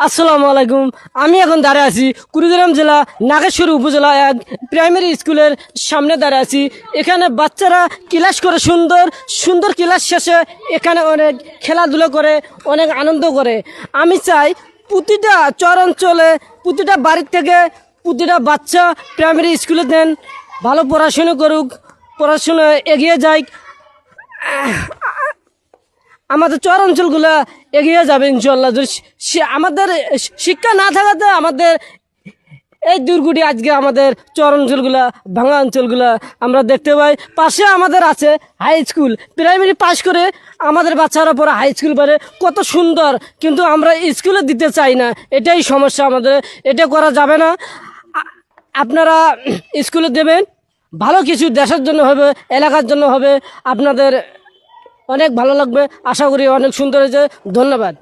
আসসালামু আলাইকুম। আমি এখন দাঁড়িয়ে আছি কুড়িগ্রাম জেলা নাগেশ্বরী উপজেলা এক প্রাইমারি স্কুলের সামনে দাঁড়িয়ে আছি। এখানে বাচ্চারা ক্লাস করে সুন্দর সুন্দর ক্লাস শেষে এখানে অনেক খেলাধুলা করে, অনেক আনন্দ করে। আমি চাই প্রতিটা চর অঞ্চলে, প্রতিটা বাড়ির থেকে প্রতিটা বাচ্চা প্রাইমারি স্কুলে দেন, ভালো পড়াশুনো করুক, পড়াশুনো এগিয়ে যায়। আমাদের চর অঞ্চলগুলো এগিয়ে যাবে ইনশাল্লাহ। যদি আমাদের শিক্ষা না থাকাতে আমাদের এই দুর্গটি আজকে আমাদের চর অঞ্চলগুলা, ভাঙা অঞ্চলগুলা আমরা দেখতে পাই। পাশে আমাদের আছে হাই স্কুল, প্রাইমারি পাশ করে আমাদের বাচ্চারা পরে হাই স্কুল পড়ে, কত সুন্দর, কিন্তু আমরা স্কুলে দিতে চাই না। এটাই সমস্যা আমাদের, এটা করা যাবে না। আপনারা স্কুলে দেবেন, ভালো কিছু দেশের জন্য হবে, এলাকার জন্য হবে, আপনাদের অনেক ভালো লাগবে। আশা করি অনেক সুন্দর হয়েছে। ধন্যবাদ।